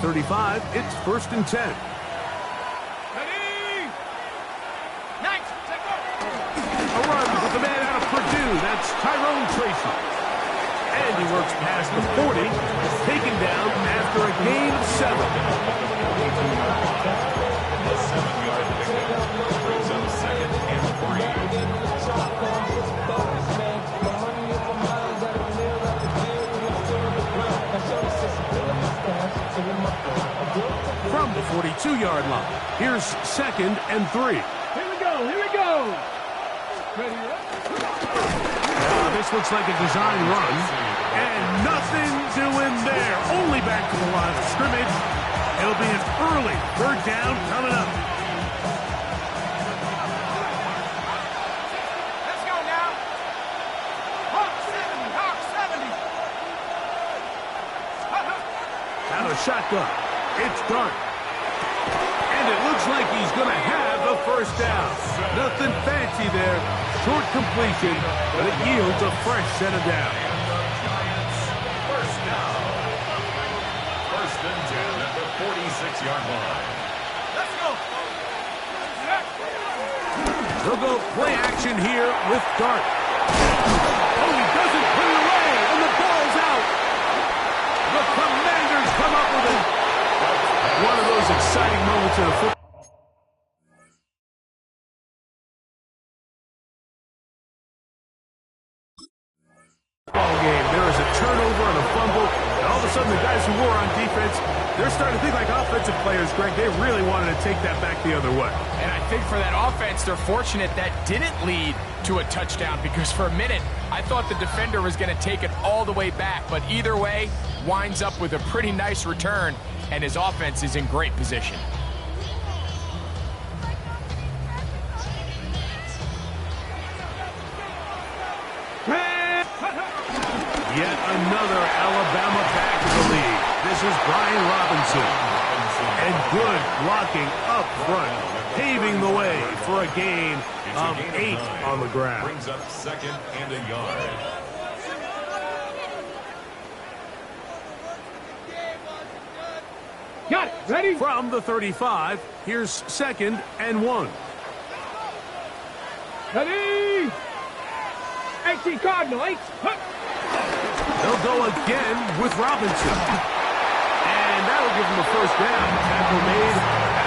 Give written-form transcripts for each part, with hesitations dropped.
35, it's 1st and 10. A run with the man out of Purdue. That's Tyrone Tracy. And he works past the 40, taken down after a gain of 7. The 7-yard pickup brings up 2nd and 3. From the 42-yard line, here's 2nd and 3. Here we go, here we go. This looks like a design run, and nothing doing there. Only back to the line of scrimmage. It'll be an early 3rd down coming up. Let's go now. Hawk 70, Hawk 70. Out of shotgun. It's done. And it looks like he's going to have a 1st down. Nothing fancy there. Short completion, but it yields a fresh set of downs. Giants, 1st down. 1st and 10 at the 46-yard line. Let's go. They'll go play action here with Dart. Oh, he doesn't put it away, and the ball's out. The Commanders come up with it. One of those exciting moments in a football game. There is a turnover and a fumble, and all of a sudden the guys who were on defense, they're starting to think like offensive players, Greg. They really wanted to take that back the other way. And I think for that offense, they're fortunate that didn't lead to a touchdown, because for a minute, I thought the defender was going to take it all the way back. But either way, winds up with a pretty nice return, and his offense is in great position. Yet another Alabama back in the lead. This is Brian Robinson. And good blocking up front, paving the way for a gain of 8 on the ground. Brings up 2nd and a yard. Got it. Ready? From the 35, here's 2nd and 1. Ready? 18 Cardinal, 8. They'll go again with Robinson. And that'll give them a 1st down. Tackle made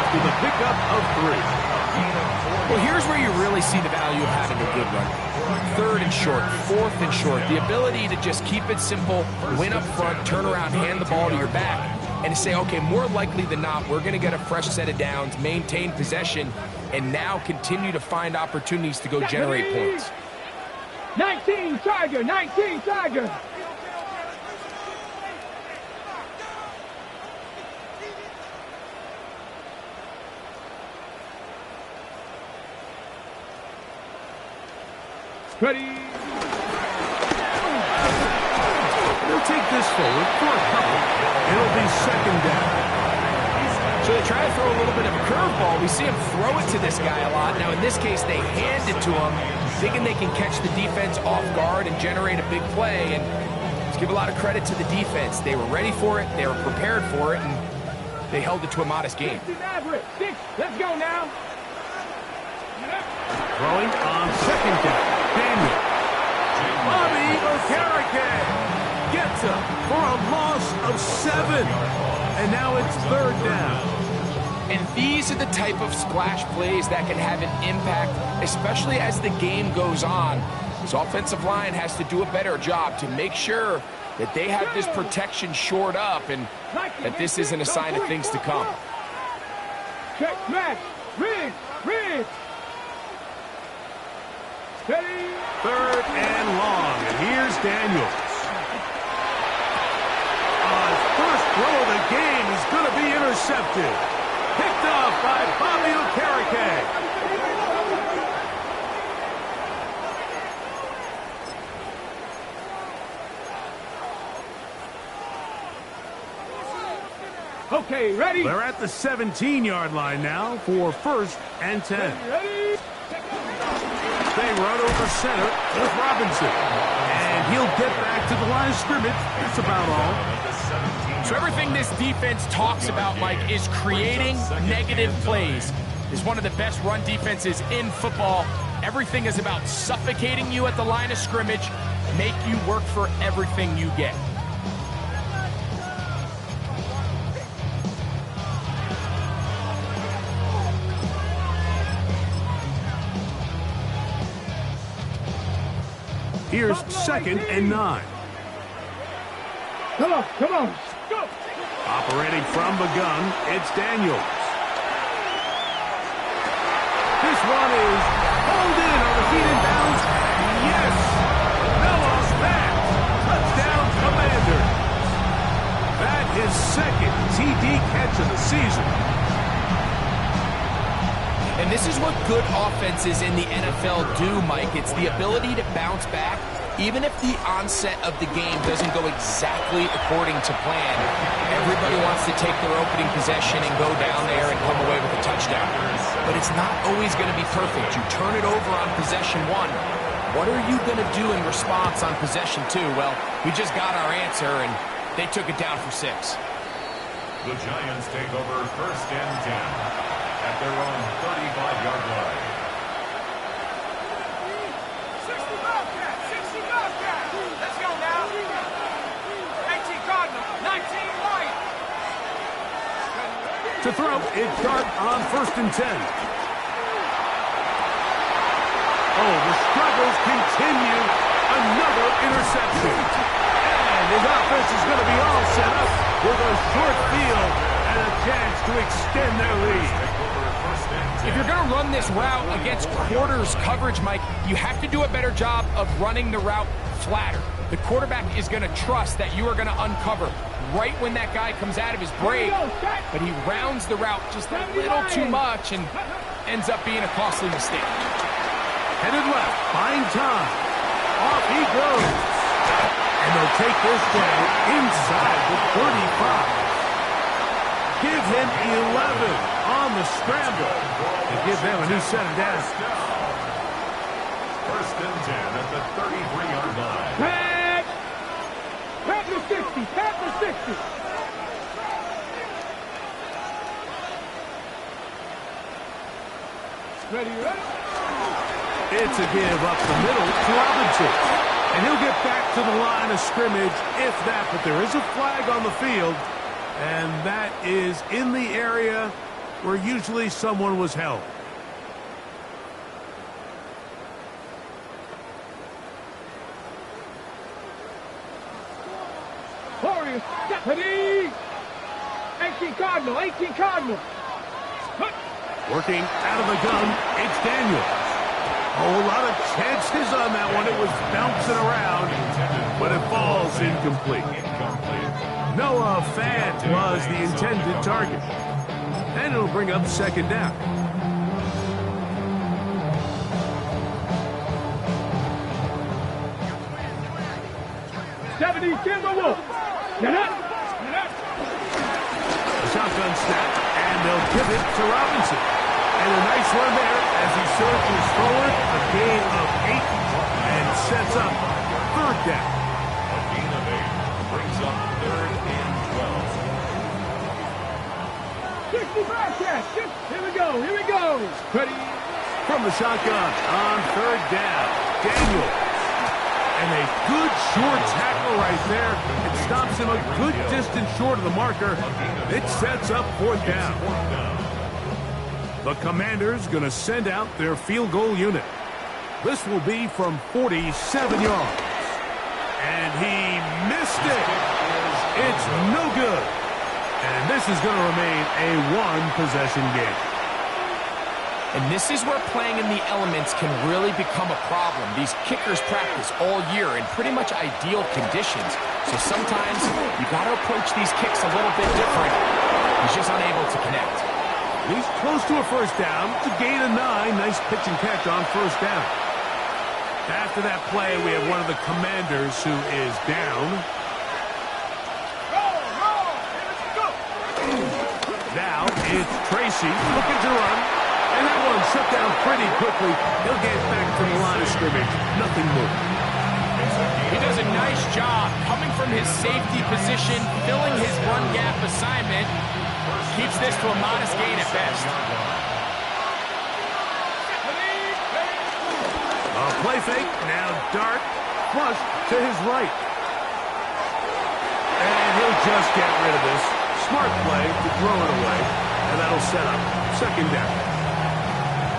after the pickup of 3. Well, here's where you really see the value of having a good run. 3rd and short, 4th and short. The ability to just keep it simple, win up front, turn around, hand the ball to your back, and to say, okay, more likely than not, we're going to get a fresh set of downs, maintain possession, and now continue to find opportunities to go generate points. 19 Tiger, 19 Tiger. Ready? They'll take this forward for a couple. It'll be 2nd down. So they try to throw a little bit of a curveball. We see him throw it to this guy a lot. Now, in this case, they hand it to him, thinking they can catch the defense off guard and generate a big play. And let's give a lot of credit to the defense. They were ready for it, they were prepared for it, and they held it to a modest game. 6, let's go now. Throwing on 2nd down. Daniel. Bobby Okereke gets up for a loss of 7. And now it's 3rd down. And these are the type of splash plays that can have an impact, especially as the game goes on. This offensive line has to do a better job to make sure that they have this protection shored up and that this isn't a sign of things to come. Check, Matt. Rig. 3rd and long. And here's Daniels. His first throw of the game is going to be intercepted. Picked off by Bobby Okereke. Okay, ready? They're at the 17-yard line now for 1st and 10. Ready? They run over center with Robinson. And he'll get back to the line of scrimmage. That's about all. So everything this defense talks about, Mike, is creating negative plays. It's one of the best run defenses in football. Everything is about suffocating you at the line of scrimmage, make you work for everything you get. Here's 2nd and 9. Come on, come on. Go. Operating from the gun, it's Daniels. This one is pulled in on the feet and bounds. Yes! Bellows back. Touchdown, Commanders. That is 2nd TD catch of the season. And this is what good offenses in the NFL do, Mike. It's the ability to bounce back, even if the onset of the game doesn't go exactly according to plan. Everybody wants to take their opening possession and go down there and come away with a touchdown. But it's not always going to be perfect. You turn it over on possession 1. What are you going to do in response on possession 2? Well, we just got our answer, and they took it down for 6. The Giants take over 1st and 10 at their own 35-yard line. 60 Bobcat, 60 Bobcat. Let's go now. 19 Cardinal, 19 Light. To throw, it's Dart on 1st and 10. Oh, the struggles continue. Another interception. And his offense is going to be all set up with a short field and a chance to extend their lead. If you're going to run this route against quarters coverage, Mike, you have to do a better job of running the route flatter. The quarterback is going to trust that you are going to uncover right when that guy comes out of his break, but he rounds the route just a little too much and ends up being a costly mistake. Headed left, buying time. Off he goes. And they'll take this down inside the 35. Give him 11 on the scramble to give them a new set of downs. 1st and 10 at the 33-yard line. Pack! Pack the 60, pack the 60. Ready, ready? It's a give up the middle to Robinson. And he'll get back to the line of scrimmage if that, but there is a flag on the field. And that is in the area where usually someone was held. Warriors, deputy! 18 Cardinal, 18 Cardinal. Working out of the gun, it's Daniels. Oh, a lot of chances on that one. It was bouncing around, but it falls incomplete. Noah Fant was the intended target. And it'll bring up 2nd down. Deputy Timberwolf. Get up. Get up. The shotgun snap, and they'll give it to Robinson. And a nice run there as he surges forward. A gain of 8 and sets up 3rd down. A gain of 8 brings up 3rd and 12. 60 Bobcat. Here we go. Here we go. Ready. From the shotgun on 3rd down, Daniels. And a good short tackle right there. It stops him a good distance short of the marker. It sets up 4th down. The Commanders going to send out their field goal unit. This will be from 47 yards. And he missed it. It's no good. And this is going to remain a 1-possession game. And this is where playing in the elements can really become a problem. These kickers practice all year in pretty much ideal conditions. So sometimes you got to approach these kicks a little bit different. He's just unable to connect. He's close to a 1st down. It's a gain of 9. Nice pitch and catch on 1st down. After that play, we have one of the Commanders who is down. Now it's Tracy looking to run. And that one shut down pretty quickly. He'll get back to the line of scrimmage. Nothing more. He doesn't nice job coming from his safety position, filling his run gap assignment. Keeps this to a modest gain at best. A play fake, now Dart, flush to his right. And he'll just get rid of this. Smart play to throw it away, and that'll set up second down.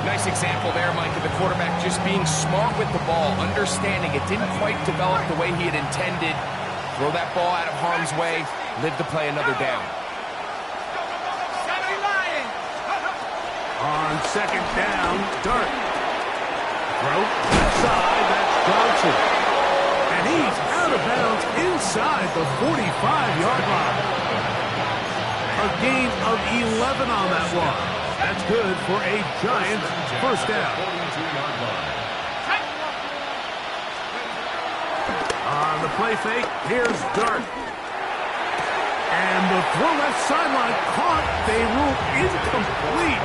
Nice example there, Mike, of the quarterback just being smart with the ball, understanding it didn't quite develop the way he had intended. Throw that ball out of harm's way, live to play another down. On second down, Dart. Throw left side, that's Johnson. And he's out of bounds inside the 45-yard line. A gain of 11 on that one. That's good for a Giant first down. On the play fake, here's Dart. And the throw left sideline caught. They rule incomplete.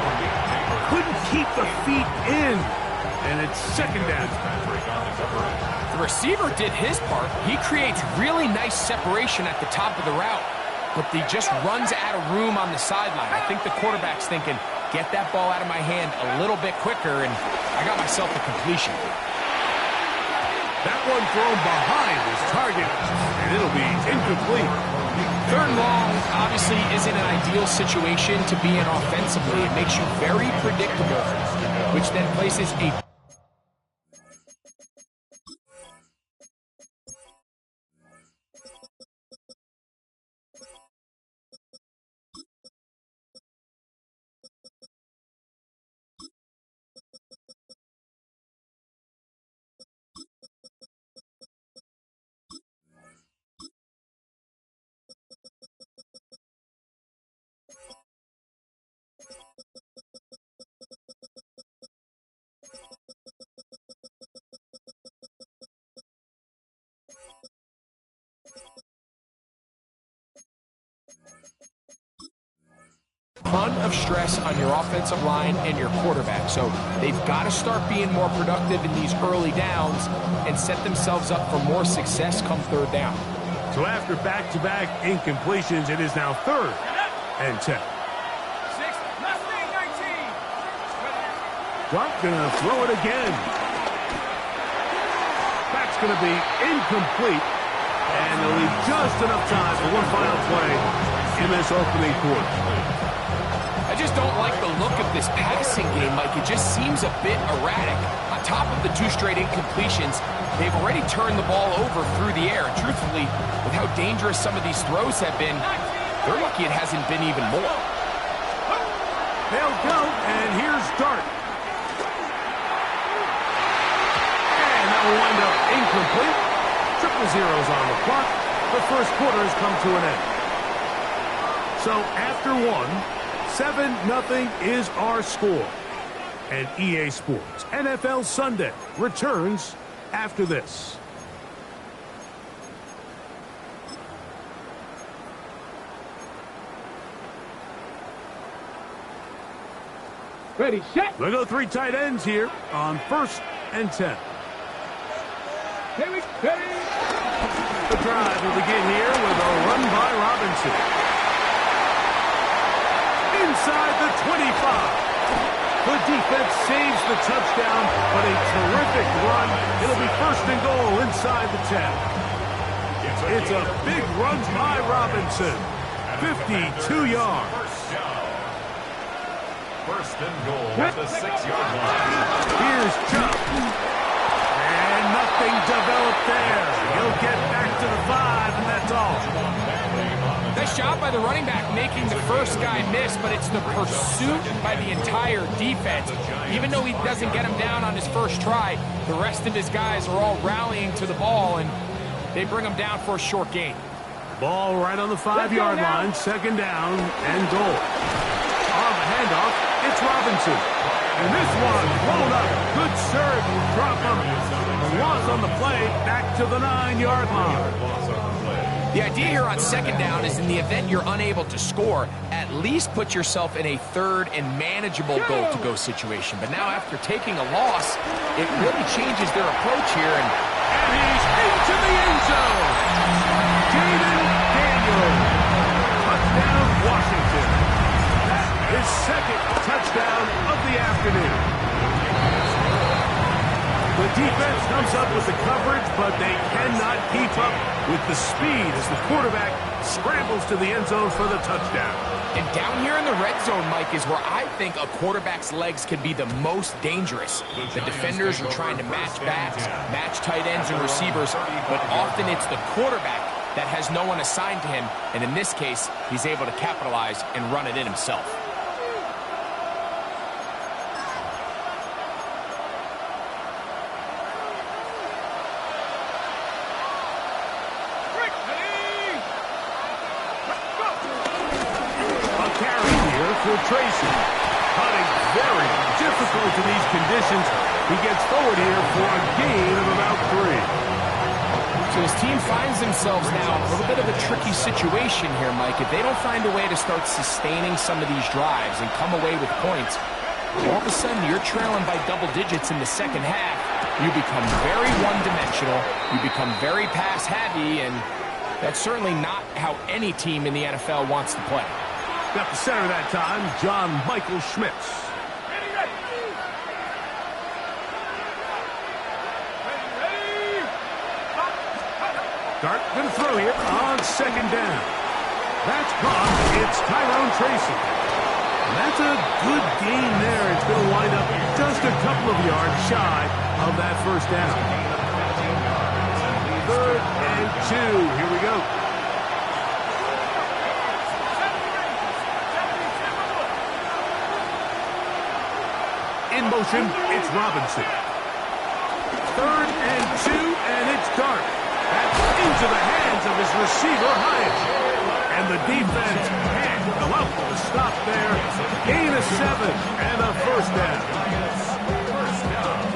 Couldn't keep the feet in. And it's second down. The receiver did his part. He creates really nice separation at the top of the route, but he just runs out of room on the sideline. I think the quarterback's thinking, get that ball out of my hand a little bit quicker, and I got myself a completion. That one thrown behind his target, and it'll be incomplete. Third and long obviously isn't an ideal situation to be in offensively. It makes you very predictable, which then places a ton of stress on your offensive line and your quarterback. So they've got to start being more productive in these early downs and set themselves up for more success come third down. So after back-to-back incompletions, it is now 3rd and 10. Dart gonna throw it again. That's gonna be incomplete. And they'll leave just enough time for one final play in this opening quarter. I just don't like the look of this passing game, Mike. It just seems a bit erratic. On top of the 2 straight incompletions, they've already turned the ball over through the air. And truthfully, with how dangerous some of these throws have been, they're lucky it hasn't been even more. They'll go, and here's Dart. And that will wind up incomplete. 0-0 on the clock. The first quarter has come to an end. So after 7-0 is our score. And EA Sports NFL Sunday returns after this. Ready, set. We'll go 3 tight ends here on 1st and 10. Here we go. The drive will begin here with a run by Robinson. Inside the 25. The defense saves the touchdown, but a terrific run. It'll be 1st and goal inside the 10. It's a big run by Robinson. 52 yards. 1st and goal at the 6-yard line. Here's Chubb. And nothing developed there. He'll get back to the 5, and that's all. Nice job by the running back making the first guy miss, but it's the pursuit by the entire defense. Even though he doesn't get him down on his first try, the rest of his guys are all rallying to the ball, and they bring him down for a short gain. Ball right on the 5-yard line, 2nd down and goal. On the handoff, it's Robinson. And this one blown up. Good serve. Drop him. Loss on the play. Back to the 9-yard line. The idea here on 2nd down is in the event you're unable to score, at least put yourself in a 3rd and manageable goal-to-go situation. But now after taking a loss, it really changes their approach here. And he's into the end zone. cannot keep up with the speed as the quarterback scrambles to the end zone for the touchdown. And down here in the red zone, Mike, is where I think a quarterback's legs can be the most dangerous. The defenders are trying to match backs, match tight ends and receivers, but often it's the quarterback that has no one assigned to him, and in this case, he's able to capitalize and run it in himself. For Tracy. Hunting very difficult in these conditions. He gets forward here for a gain of about 3. So his team finds themselves now in a little bit of a tricky situation here, Mike. If they don't find a way to start sustaining some of these drives and come away with points, all of a sudden you're trailing by double digits in the second half. You become very one-dimensional. You become very pass-heavy, and that's certainly not how any team in the NFL wants to play. Got the center that time, John Michael Schmitz. Dart going to throw here on second down. That's caught. It's Tyrone Tracy. And that's a good gain there. It's going to wind up just a couple of yards shy of that first down. 3rd and 2. Here we go. In motion, it's Robinson. 3rd and 2, and it's Dart. That's into the hands of his receiver, Hyatt. And the defense can't go up with a stop there. Gain of 7 and a first down.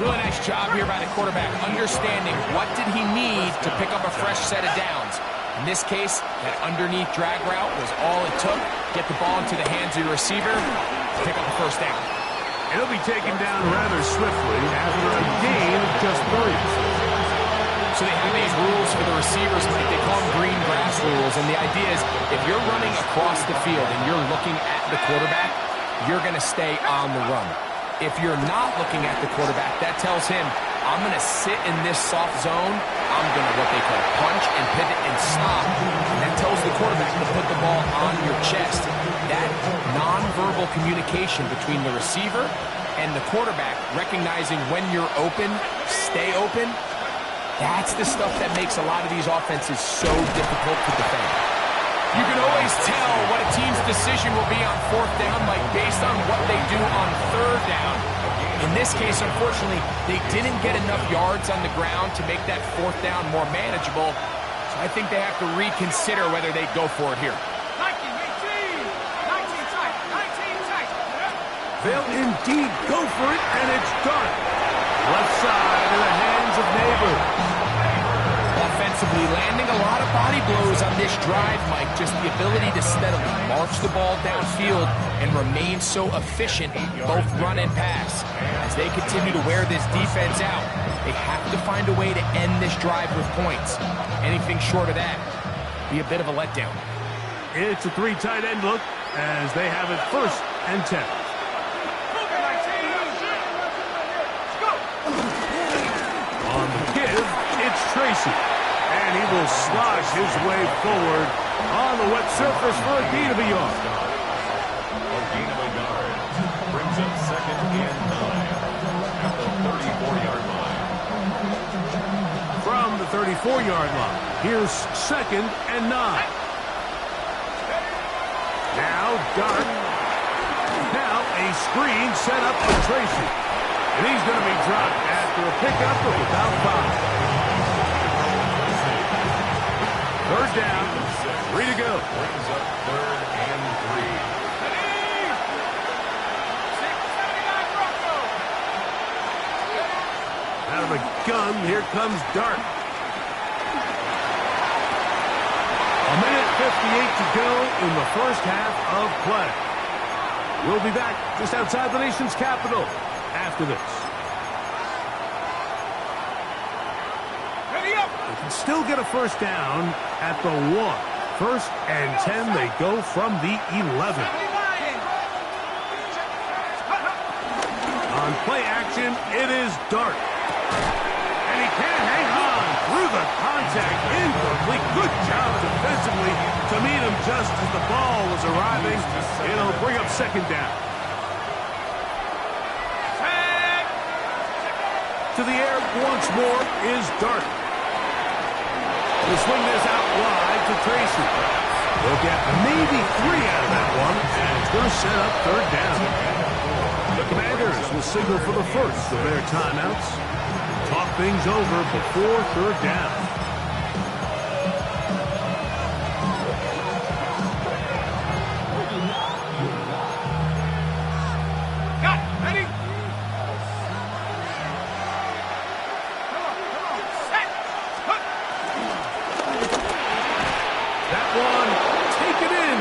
Really nice job here by the quarterback, understanding what did he need to pick up a fresh set of downs. In this case, that underneath drag route was all it took. Get the ball into the hands of your receiver, pick up a first down. He'll be taken down rather swiftly after a gain of just 3. So they have these rules for the receivers, Mike. They call them green grass rules. And the idea is if you're running across the field and you're looking at the quarterback, you're going to stay on the run. If you're not looking at the quarterback, that tells him, I'm going to sit in this soft zone. I'm going to what they call punch and pivot and stop. And that tells the quarterback to put the ball on your chest. That nonverbal communication between the receiver and the quarterback, recognizing when you're open, stay open, that's the stuff that makes a lot of these offenses so difficult to defend. You can always tell what a team's decision will be on 4th down, Mike, based on what they do on 3rd down. In this case, unfortunately, they didn't get enough yards on the ground to make that 4th down more manageable. So I think they have to reconsider whether they go for it here. 19 tight. They'll indeed go for it, and it's Dart. Left side in the hands of Neighbors. Offensively, landing a lot of body blows on this drive, Mike. Just the ability to steadily march the ball downfield and remain so efficient, both run and pass. As they continue to wear this defense out, they have to find a way to end this drive with points. Anything short of that, be a bit of a letdown. It's a 3 tight end look as they have it 1st and 10. On the give, it's Tracy. And he will slosh his way forward on the wet surface for a gain of a yard. A gain of a yard brings up 2nd and 9 at the 34-yard line. From the 34-yard line, here's 2nd and 9. Now Dart. Now a screen set up for Tracy. And he's going to be dropped after a pickup of about 5. 3rd down, 3 to go. Brings up 3rd and 3. Out of the gun, here comes Dart. 1:58 to go in the first half of play. We'll be back just outside the nation's capital after this. Ready up. They can still get a first down at the 1. 1st and 10, they go from the 11. On play action, it is Dart. And he can't hang on through the contact, incomplete. Good job defensively to meet him just as the ball was arriving. It'll bring up second down. To the air once more is Dart. He'll swing this out wide to Tracy. They'll get maybe 3 out of that one, and it's going to set up third down. The Commanders will signal for the first of their timeouts. Talk things over before third down. Got it. Ready? Set. Put. That one, take it in.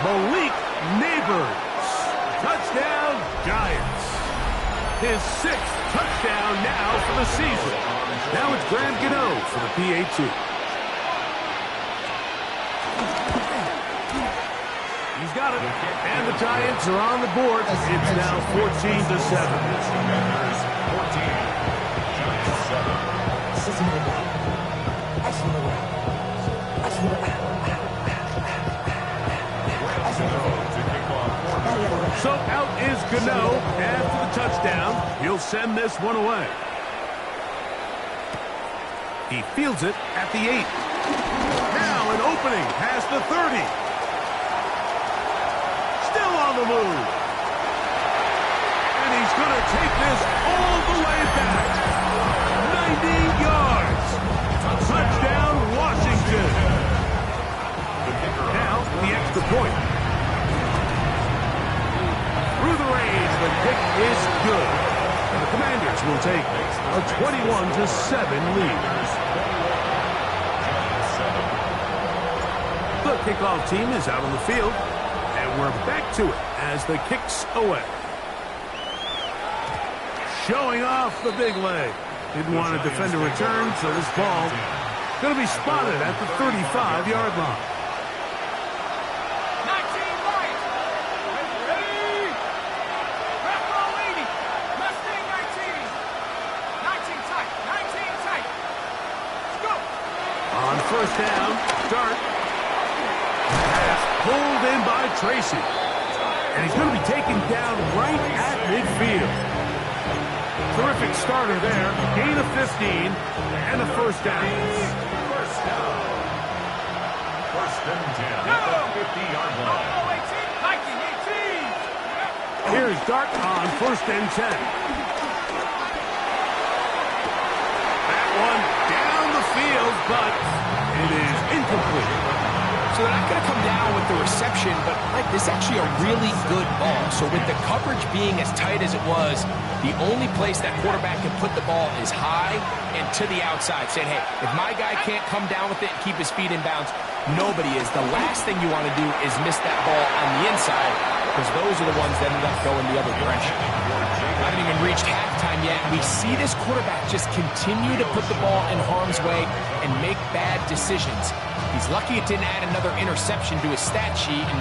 Malik Neighbors. Touchdown, Giants. His 6th touchdown now for the season. Now it's Graham Gano for the PAT. He's got it. And the Giants are on the board. It's now 14-7. Commanders 14, Giants 7. So out is Gano after the touchdown. He'll send this one away. He fields it at the 8. Now an opening past the 30. Still on the move. And he's going to take this all the way back. 90 yards. Touchdown, Washington. Now the extra point. Through the range, the kick is good. And the Commanders will take a 21-7 lead. The kickoff team is out on the field, and we're back to it as the kick's away. Showing off the big leg. Didn't want to defend a return, so this ball going to be spotted at the 35-yard line. First down, Dart. Pass pulled in by Tracy. And he's going to be taken down right at midfield. Terrific starter there. Gain of 15 and a first down. First down. First and 10 at the 50-yard line. Here's Dart on first and 10. That one down the field, but it is incomplete. So they're not going to come down with the reception, but Mike, this is actually a really good ball. So with the coverage being as tight as it was, the only place that quarterback can put the ball is high and to the outside, saying, hey, if my guy can't come down with it and keep his feet in bounds, nobody is. The last thing you want to do is miss that ball on the inside, because those are the ones that end up going the other direction. Haven't even reached halftime yet. We see this quarterback just continue to put the ball in harm's way and make bad decisions. He's lucky it didn't add another interception to his stat sheet, and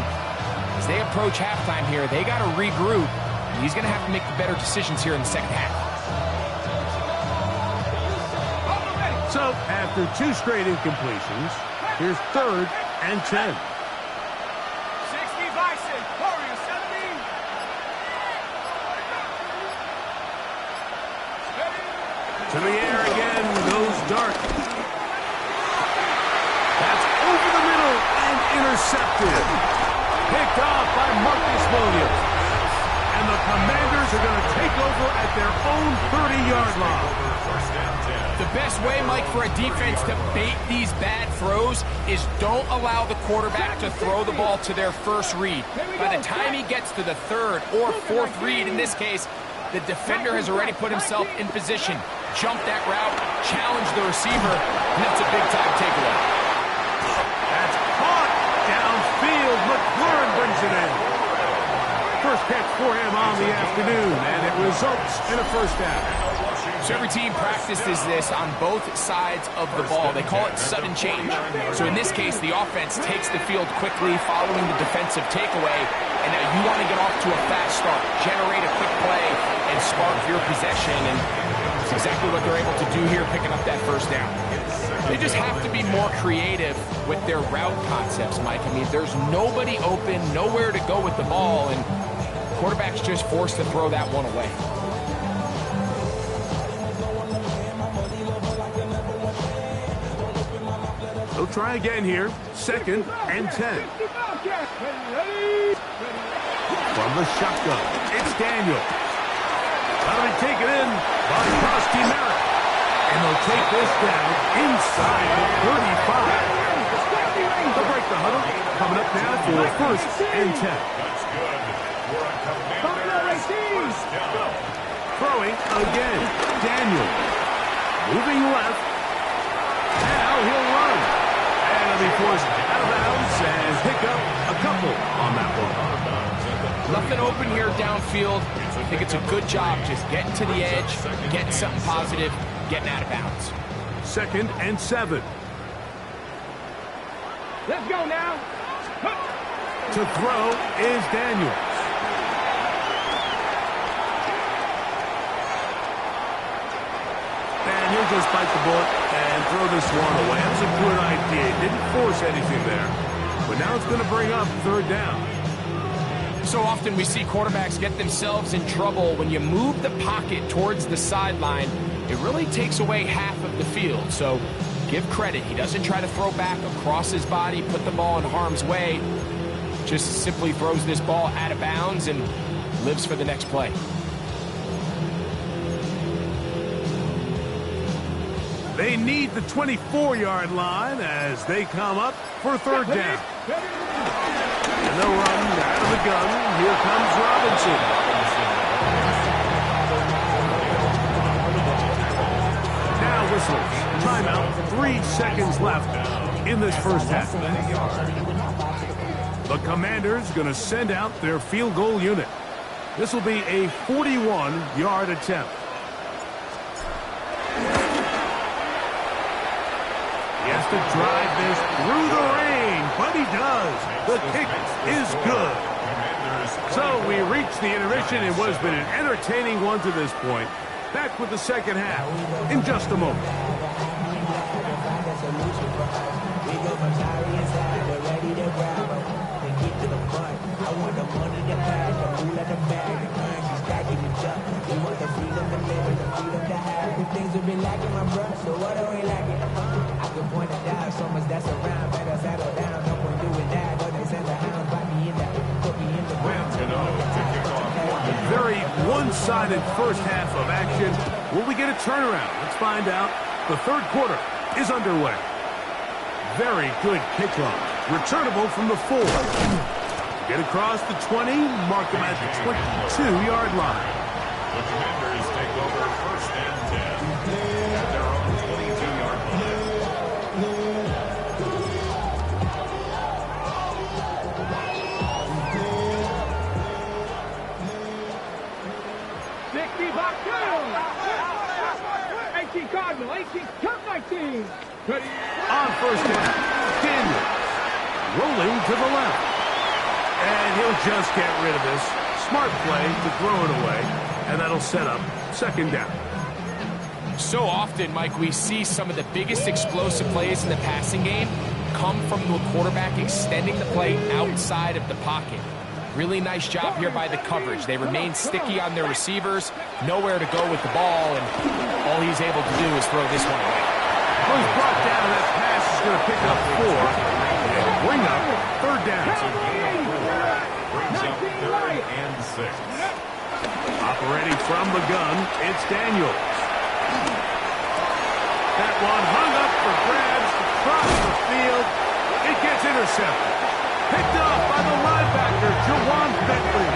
as they approach halftime here, they got to regroup. And he's going to have to make the better decisions here in the second half. So after 2 straight incompletions, here's third and 10. 60 Bison, Warrior 70. To the air again goes Dart. That's over the middle and intercepted. Picked off by Marcus Williams. And the Commanders are going to take over at their own 30-yard line. The best way, Mike, for a defense to bait these bad throws is don't allow the quarterback to throw the ball to their first read. By the time he gets to the third or fourth read, in this case, the defender has already put himself in position, jumped that route, challenged the receiver, and that's a big-time takeaway. That's caught downfield. McLaurin brings it in. First catch for him on the afternoon, and it results in a first down. So every team practices this on both sides of the ball. They call it sudden change. So in this case, the offense takes the field quickly following the defensive takeaway, and now you want to get off to a fast start, generate a quick play, and spark your possession, and it's exactly what they're able to do here, picking up that first down. They just have to be more creative with their route concepts, Mike. I mean, there's nobody open, nowhere to go with the ball, and quarterback's just forced to throw that one away. They'll try again here. 2nd and 10. From the shotgun, it's Daniel. That'll be taken in by Krusty Merritt. And they'll take this down inside the 35. They'll break the huddle. Coming up now for 1st and 10. That's good. We're on Commaders. First down. Throwing again. Daniel. Moving left. Now he'll run. And he'll be forced out of bounds and pick up a couple on that one. Nothing open here downfield. I think it's a good job just getting to the edge, getting something positive, getting out of bounds. 2nd and 7. Let's go now. To throw is Daniels. And he'll just bite the bullet and throw this one away. That's a good idea. Didn't force anything there. But now it's going to bring up 3rd down. So often we see quarterbacks get themselves in trouble when you move the pocket towards the sideline. It really takes away half of the field. So give credit. He doesn't try to throw back across his body, put the ball in harm's way. Just simply throws this ball out of bounds and lives for the next play. They need the 24-yard line as they come up for 3rd down. And they'll run out of the gun. Here comes Robinson. Now whistles. Timeout. 3 seconds left in this first half. The Commanders going to send out their field goal unit. This will be a 41-yard attempt. He has to drive this through the rain, but he does. The kick is good. So we reach the intermission. It was been an entertaining one to this point. Back with the second half in just a moment. Very one-sided first half of action. Will we get a turnaround? Let's find out. The 3rd quarter is underway. Very good kickoff. Returnable from the 4. Get across the 20, mark them at the 22-yard line. The Commanders take over 1st and 10 at their own 22-yard line. Cardinal, 18, count 19. On 1st down, Daniel rolling to the left. And he'll just get rid of this. Smart play to throw it away. And that'll set up 2nd down. So often, Mike, we see some of the biggest explosive plays in the passing game come from the quarterback extending the play outside of the pocket. Really nice job here by the coverage. They remain sticky on their receivers, nowhere to go with the ball, and all he's able to do is throw this one away. Well, he's brought down. That pass is going to pick up 4 and bring up 3rd down. Brings up 3rd and 6. Operating from the gun, it's Daniels. That one hung up for grabs across the field. It gets intercepted. Picked up by the linebacker, Jawan Bentley.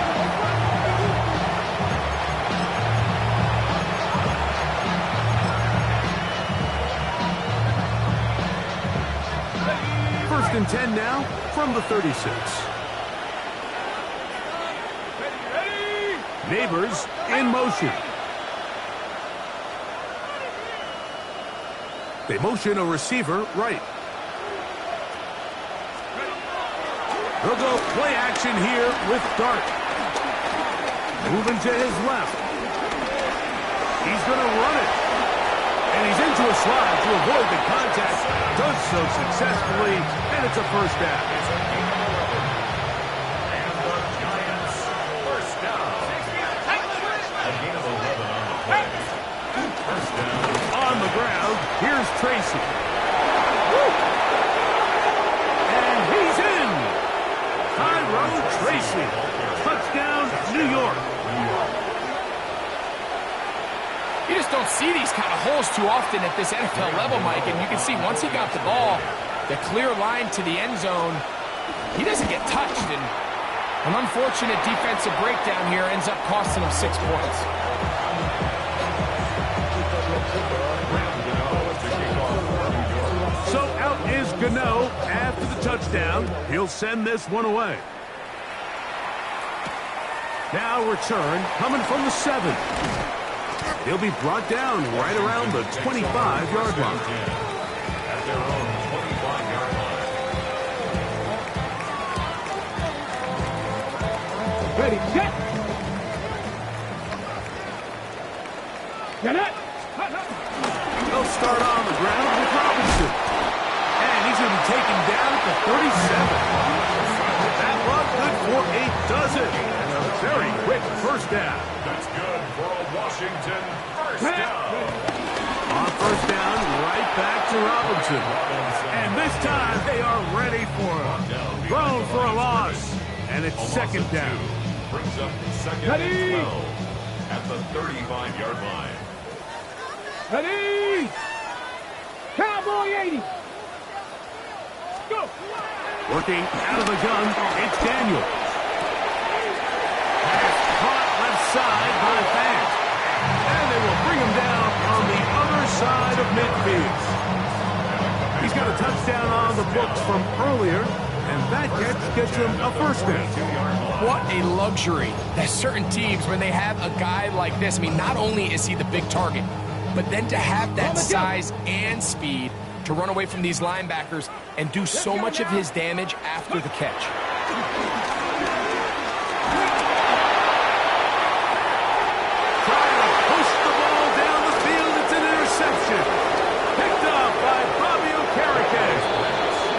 First and 10 now from the 36. Neighbors in motion. They motion a receiver right. They'll go play action here with Dart. Moving to his left. He's going to run it. And he's into a slide to avoid the contact. Does so successfully, and it's a first down. And the Giants first down. A gain of 11 on the play. First down. On the ground, here's Tracy. Woo! And he's in. Tyrone Tracy. Touchdown, New York. You just don't see these kind of holes too often at this NFL level, Mike. And you can see once he got the ball, the clear line to the end zone, he doesn't get touched. And an unfortunate defensive breakdown here ends up costing him 6 points. So out is Gano after the touchdown. He'll send this one away. Now return coming from the 7. He'll be brought down right around the 25-yard line. At their own 25-yard line. Ready, set. Get it. They'll start on the ground with Robinson. And he's going to be taken down at the 37. That run good for 8 does it. And a very quick first down. That's good for a Washington first down. On first down, right back to Robinson. And this time they are ready for him. Thrown for a loss. And it's second down. Brings up second and 12 at the 35-yard line. Ready. Cowboy 80. Go. Working out of the gun, it's Daniel. Pass caught left side by Fant. And they will bring him down on the other side of midfield. He's got a touchdown on the books from earlier, and that catch gets him a first down. What a luxury that certain teams, when they have a guy like this, I mean, not only is he the big target, but then to have that size and speed to run away from these linebackers and do so much of his damage after the catch. Trying to push the ball down the field. It's an interception. Picked up by Bobby Okereke.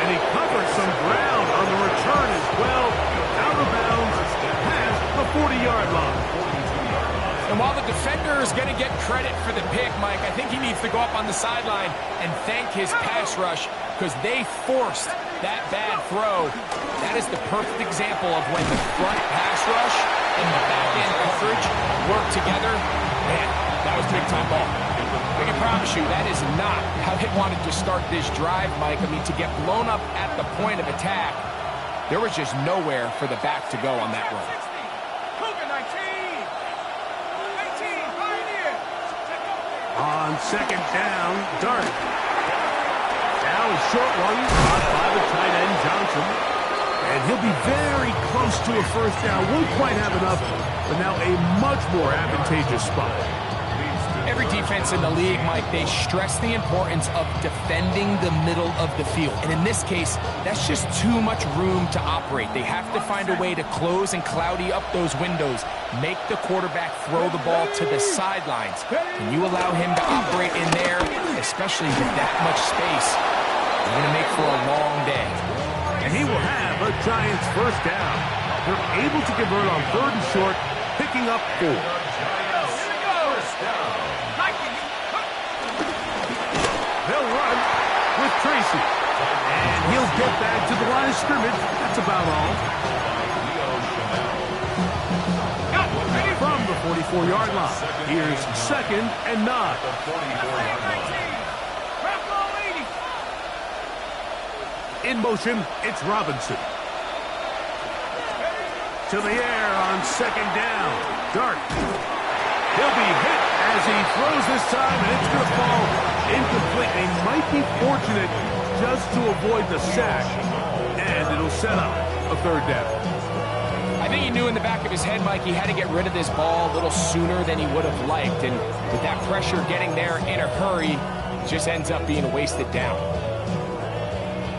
And he covers some ground on the return as well. Out of bounds past the 40-yard line. And while the defender is going to get credit for the pick, Mike, I think he needs to go up on the sideline and thank his pass rush because they forced that bad throw. That is the perfect example of when the front pass rush and the back end coverage work together. Man, that was big-time ball. I can promise you that is not how they wanted to start this drive, Mike. I mean, to get blown up at the point of attack, there was just nowhere for the back to go on that run. On second down, Dart. Now a short one caught by the tight end, Johnson. And he'll be very close to a first down. Won't quite have enough, but now a much more advantageous spot. Every defense in the league, Mike, they stress the importance of defending the middle of the field. And in this case, that's just too much room to operate. They have to find a way to close and cloudy up those windows, make the quarterback throw the ball to the sidelines. When you allow him to operate in there, especially with that much space, you're going to make for a long day. And he will have a Giants first down. They're able to convert on third and short, picking up 4. They'll run with Tracy. And he'll get back to the line of scrimmage. That's about all. From the 44-yard line, here's second and 9. In motion, it's Robinson. To the air on second down. Dart. He'll be hit as he throws this time, and it's going to fall incomplete. They might be fortunate just to avoid the sack, and it'll set up a third down. I I think he knew in the back of his head, Mike, he had to get rid of this ball a little sooner than he would have liked. And with that pressure getting there in a hurry, it just ends up being a wasted down.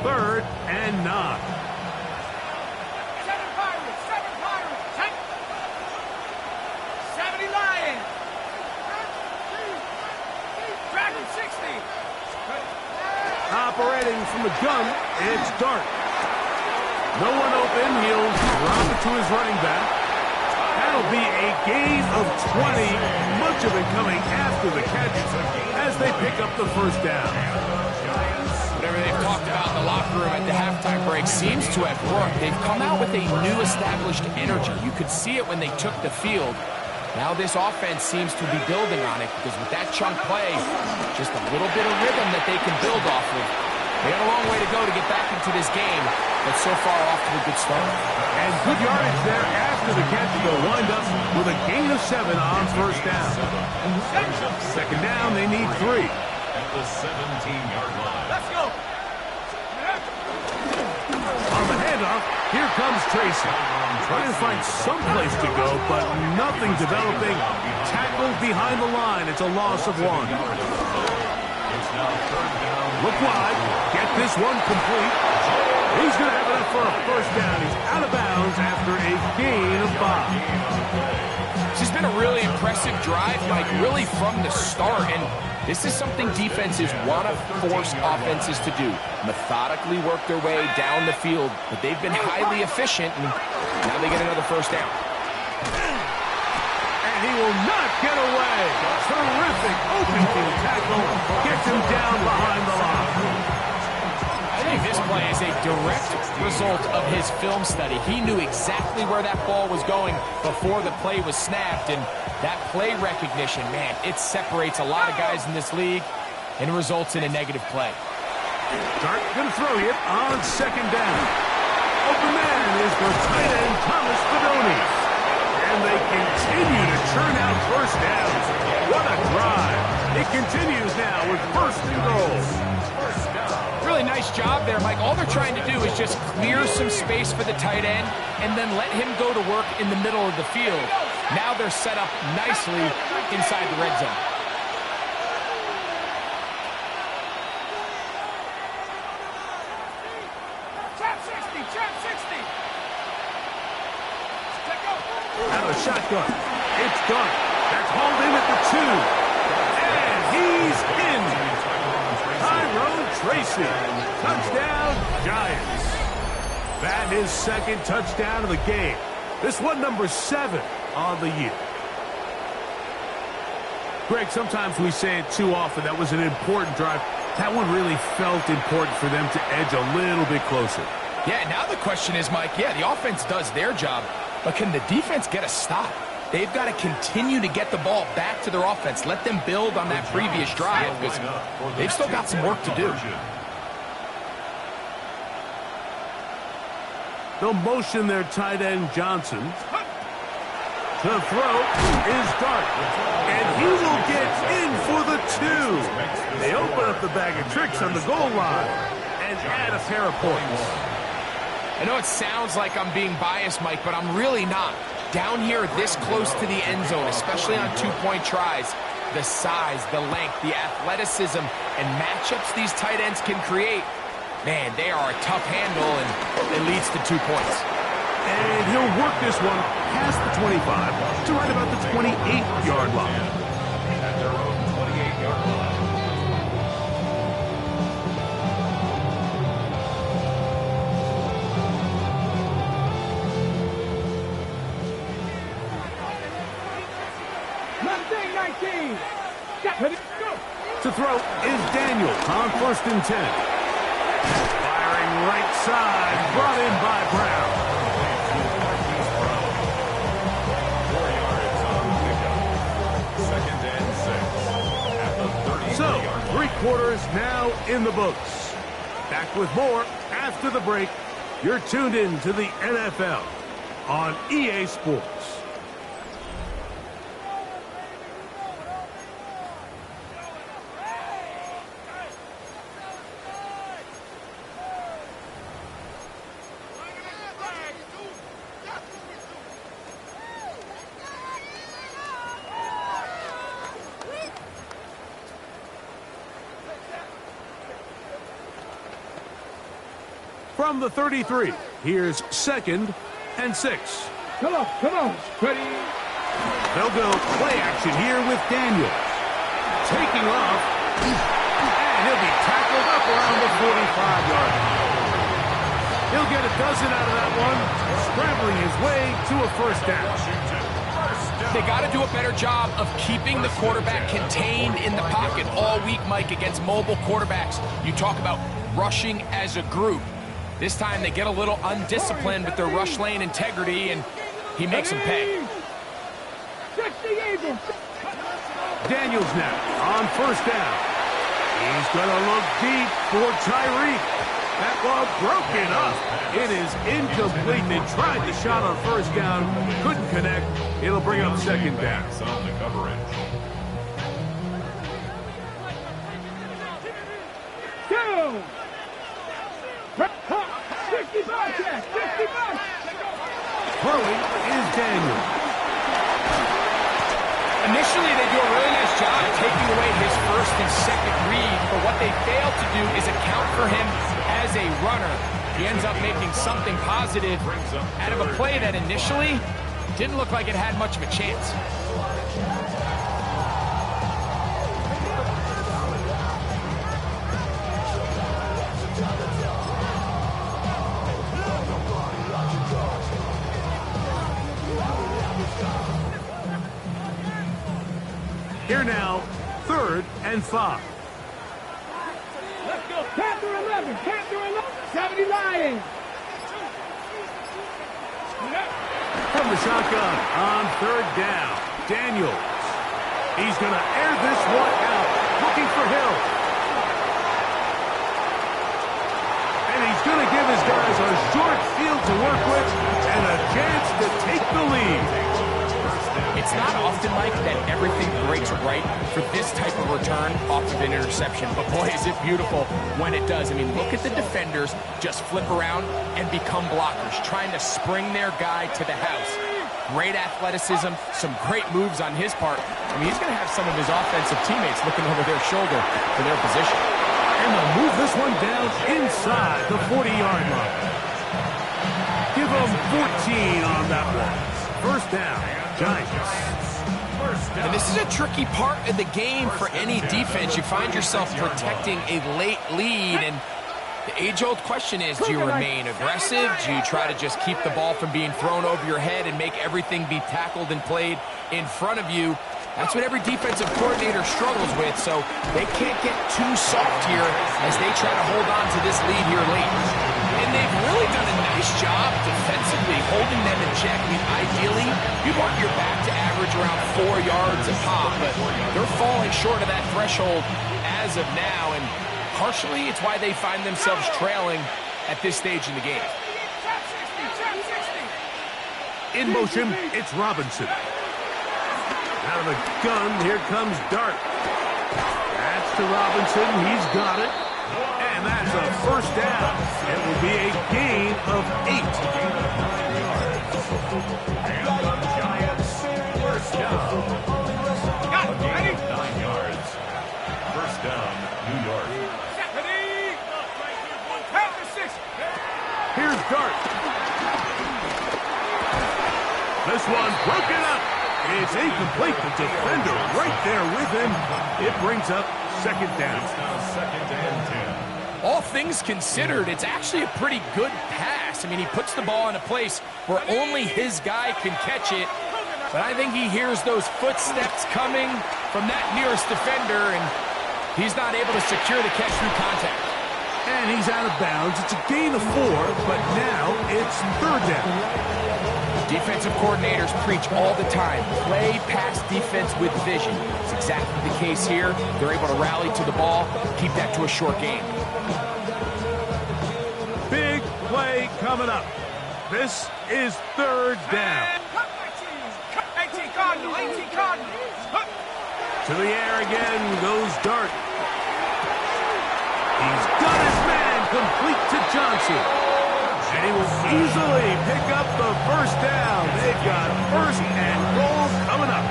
3rd and 9. 7 Pirates, 7 Pirates. 70 Lions. Dragon 60. Operating from the gun, it's Dart. No one open, he'll drop it to his running back. That'll be a gain of 20, much of it coming after the catch as they pick up the first down. Whatever they've talked about in the locker room at the halftime break seems to have worked. They've come out with a new established energy. You could see it when they took the field. Now this offense seems to be building on it because with that chunk play, just a little bit of rhythm that they can build off of. They got a long way to go to get back into this game, but so far off to a good start. And good yardage there after the catch. They'll wind up with a gain of 7 on first down. Second down, they need 3. At the 17-yard line. Let's go. On the handoff, here comes Tracy. Trying to find some place to go, but nothing developing. Tackled behind the line. It's a loss of 1. It's now 3rd down. Look wide. Get this one complete. He's going to have enough for a first down. He's out of bounds after a gain of 5. This has been a really impressive drive, Mike, really from the start. And this is something defenses want to force offenses to do. Methodically work their way down the field, but they've been highly efficient, and now they get another first down. And he will not get away. Terrific open field tackle. Gets him down behind the line. I think this play is a direct result of his film study. He knew exactly where that ball was going before the play was snapped, and that play recognition, man, it separates a lot of guys in this league and results in a negative play. Dart going to throw it on second down. Open man is the tight end, Thomas Fedoni. And they continue to churn out first downs. What a drive. It continues now with 1st and goal. Really nice job there, Mike. All they're trying to do is just clear some space for the tight end and then let him go to work in the middle of the field. Now they're set up nicely inside the red zone. Trap 60, trap 60. Let go. Out of the shotgun. It's done. That's hauled in at the 2. And he's in. Tyrone Tracy. Touchdown, Giants. That is 2nd touchdown of the game. This one number 7 on the year. Greg, sometimes we say it too often. That was an important drive. That one really felt important for them to edge a little bit closer. Yeah, now the question is, Mike, yeah, the offense does their job, but can the defense get a stop? They've got to continue to get the ball back to their offense. Let them build on that previous drive because they've still got some work to do. They'll motion their tight end Johnson. To throw is Dart. And he will get in for the 2. They open up the bag of tricks on the goal line and add a pair of points. I know it sounds like I'm being biased, Mike, but I'm really not. Down here this close to the end zone, especially on 2-point tries, the size, the length, the athleticism, and matchups these tight ends can create, man, they are a tough handle, and it leads to 2 points. And he'll work this one past the 25 to right about the 28-yard line. At their own 28-yard line. To throw is Daniel on 1st and 10. Firing right side, brought in by Brown. 4 yards on the pickup. 2nd and 6. At the 30-yard So, line. 3 quarters now in the books. Back with more after the break. You're tuned in to the NFL on EA Sports. From the 33, here's 2nd and 6. Come on, ready. They'll go play action here with Daniel. Taking off, and he'll be tackled up around the 45-yard line. He'll get a dozen out of that one, scrambling his way to a first down. They got to do a better job of keeping the quarterback contained in the pocket all week, Mike, against mobile quarterbacks. You talk about rushing as a group. This time they get a little undisciplined with their rush lane integrity, and he makes them pay. Daniels now on first down. He's going to look deep for Tyreek. That ball broken up. It is incomplete. They tried the shot on first down, couldn't connect. It'll bring up second down. On the coverage. Go! 50 bucks! Throwing is Daniel. Initially, they do a really nice job taking away his first and second read, but what they fail to do is account for him as a runner. He ends up making something positive out of a play that initially didn't look like it had much of a chance. Here now, 3rd and 5. Let's go. Count to 11. 70 Lions. From the shotgun on 3rd down, Daniels. He's going to air this one out, looking for Hill. And he's going to give his guys a short field to work with and a chance to take the lead. It's not often, Mike, that everything breaks right for this type of return off of an interception. But boy, is it beautiful when it does. I mean, look at the defenders just flip around and become blockers, trying to spring their guy to the house. Great athleticism, some great moves on his part. I mean, he's going to have some of his offensive teammates looking over their shoulder for their position. And they'll move this one down inside the 40-yard line. Give them 14 on that one. First down. Giants. And this is a tricky part of the game for any defense. You find yourself protecting a late lead, and the age-old question is, do you remain aggressive? Do you try to just keep the ball from being thrown over your head and make everything be tackled and played in front of you? That's what every defensive coordinator struggles with, so they can't get too soft here as they try to hold on to this lead here late. And they've really done a nice job defensively holding them in check. I mean, ideally, you'd want your back to average around 4 yards a pop, but they're falling short of that threshold as of now, and partially it's why they find themselves trailing at this stage in the game. In motion, it's Robinson. Out of the gun, here comes Dart. That's to Robinson. He's got it. And that's a first down. It will be a gain of 8. Giants, first down. Got it. Ready? 9 yards. First down, New York. Ready? Count to 6. Here's Dart. This one broken up. It's incomplete. The defender right there with him. It brings up second down. Second and 10. All things considered, it's actually a pretty good pass. I mean, he puts the ball in a place where only his guy can catch it. But I think he hears those footsteps coming from that nearest defender, and he's not able to secure the catch through contact. And he's out of bounds. It's a gain of 4, but now it's third down. Defensive coordinators preach all the time, play pass defense with vision. It's exactly the case here. They're able to rally to the ball, keep that to a short game. Big play coming up. This is third down. 18 Cardinal. To the air again goes Dart. He's got his man complete to Johnson. And he will easily pick up the first down. They've got first and goal coming up.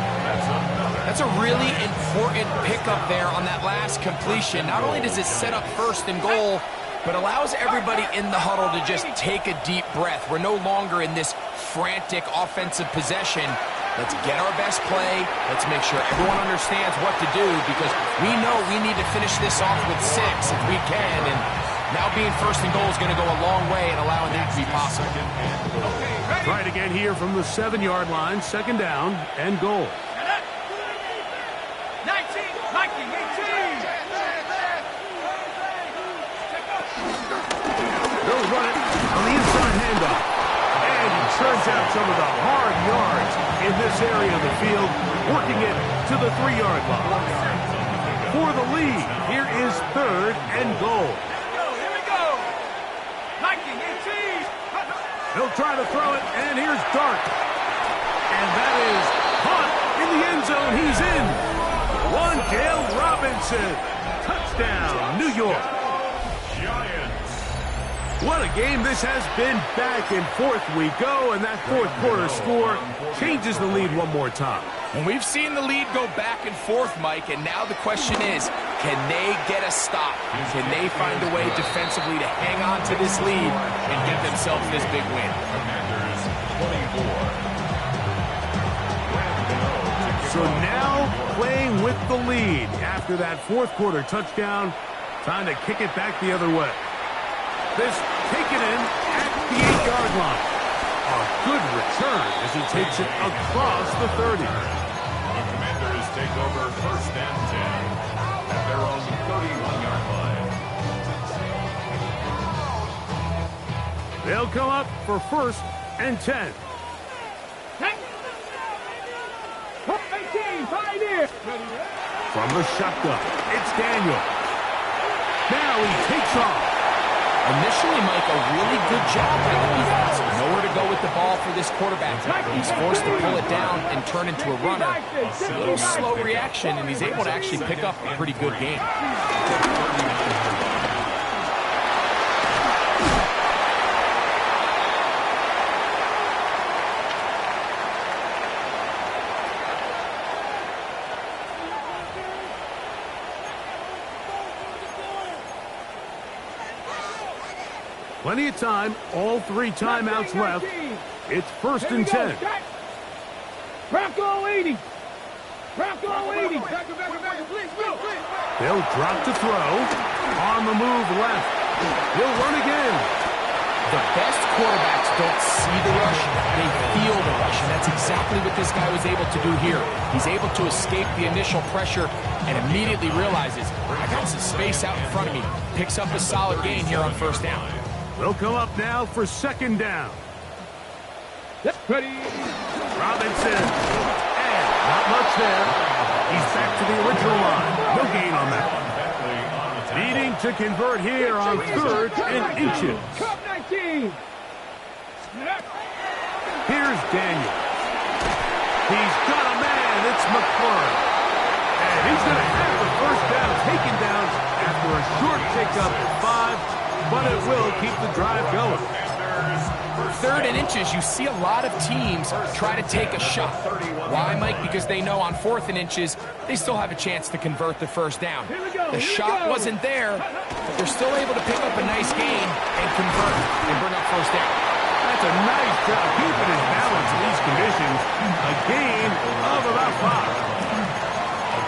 That's a really important pickup there on that last completion. Not only does it set up first and goal, but allows everybody in the huddle to just take a deep breath. We're no longer in this frantic offensive possession. Let's get our best play. Let's make sure everyone understands what to do, because we know we need to finish this off with 6 if we can, and now being first and goal is going to go a long way in allowing that to be possible. Try it again here from the 7-yard line, second down and goal. 19, 18. They'll run it on the inside handoff. And he turns out some of the hard yards in this area of the field, working it to the 3-yard line. For the lead, here is third and goal. Here we go. 19, 18. He'll try to throw it, and here's Dart. And that is caught in the end zone. He's in. Wandale Robinson. Touchdown, New York. What a game this has been. Back and forth we go, and that fourth quarter score changes the lead one more time. And we've seen the lead go back and forth, Mike, and now the question is, can they get a stop? Can they find a way defensively to hang on to this lead and get themselves this big win? Commanders 24. So now playing with the lead after that fourth quarter touchdown, time to kick it back the other way. This taken in at the 8-yard line. A good return as he takes it across the 30. The Commanders take over first and 10 at their own 31-yard line. They'll come up for first and 10. 18, pioneer. From the shotgun, it's Daniel. Now he takes off. Initially, Mike, a really good job by the defense. Nowhere to go with the ball for this quarterback. He's forced to pull it down and turn into a runner. A little slow reaction, and he's able to actually pick up a pretty good game. Plenty of time, all 3 timeouts left. It's first and 10. Bronco 80. Bronco 80. They'll drop to throw. On the move left. He'll run again. The best quarterbacks don't see the rush, they feel the rush, and that's exactly what this guy was able to do here. He's able to escape the initial pressure and immediately realizes, I got some space out in front of me. Picks up a solid gain here on first down. They'll come up now for second down. Ready. Robinson. And not much there. He's back to the original line. No gain on that. Needing to convert here on third and inches. Cup 19. Here's Daniel. He's got a man. It's McClure. And he's going to have the first down taken down after a short pickup at 5. But it will keep the drive going. Third and inches, you see a lot of teams try to take a shot. Why, Mike? Because they know on 4th and inches, they still have a chance to convert the first down. The shot wasn't there, but they're still able to pick up a nice gain and convert and bring up first down. That's a nice job keeping his balance in these conditions. A gain of about 5.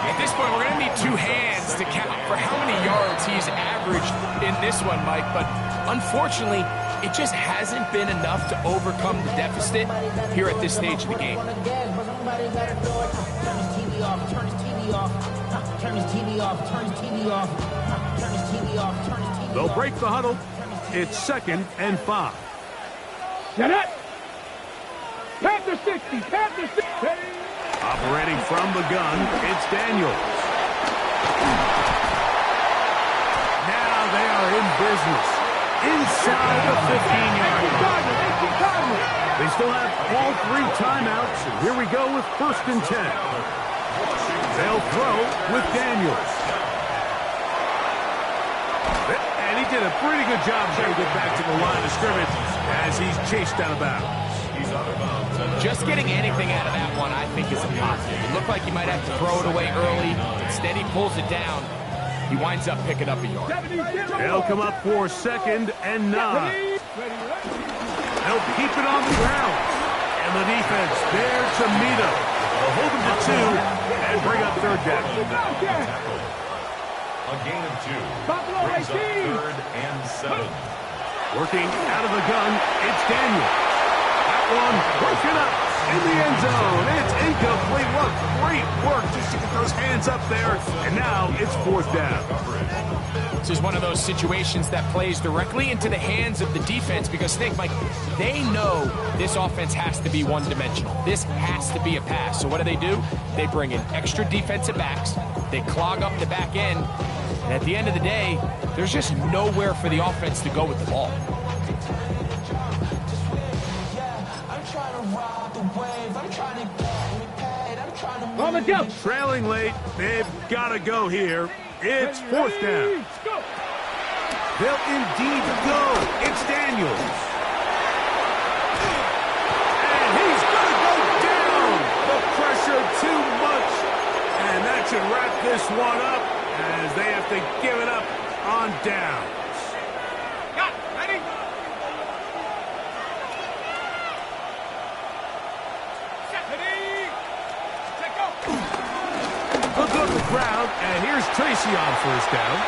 At this point, we're going to need 2 hands to count for how many yards he's averaged in this one, Mike. But unfortunately, it just hasn't been enough to overcome the deficit here at this stage of the game. They'll break the huddle. It's second and 5. Get it. Panther 60. Panther 60. Operating from the gun, it's Daniels. Now they are in business. Inside the 15-yard line. They still have all 3 timeouts, and here we go with first and 10. They'll throw with Daniels. And he did a pretty good job trying to get back to the line of scrimmage as he's chased out of bounds. Just getting anything out of that one, I think, is a positive. It looked like he might have to throw it away early. Instead, he pulls it down. He winds up picking up a yard. They'll come up for 2nd and 9. They'll keep it on the ground. And the defense there to meet him. They'll hold him to 2 and bring up 3rd down. A gain of 2. Brings up 3rd and 7. Working out of the gun, it's Daniel. That one broken up in the end zone. It's incomplete. What great work just to get those hands up there. And now it's 4th down. This is one of those situations that plays directly into the hands of the defense because, think, Mike, they know this offense has to be one-dimensional. This has to be a pass. So what do? They bring in extra defensive backs. They clog up the back end. And at the end of the day, there's just nowhere for the offense to go with the ball. On the go. Trailing late. They've got to go here. It's 4th down. They'll indeed go. It's Daniels. And he's going to go down. The pressure too much. And that should wrap this one up as they have to give it up on downs. Got it. Ready? Set. Ready. Set, go. They'll go to the ground, and here's Tracy on 1st down.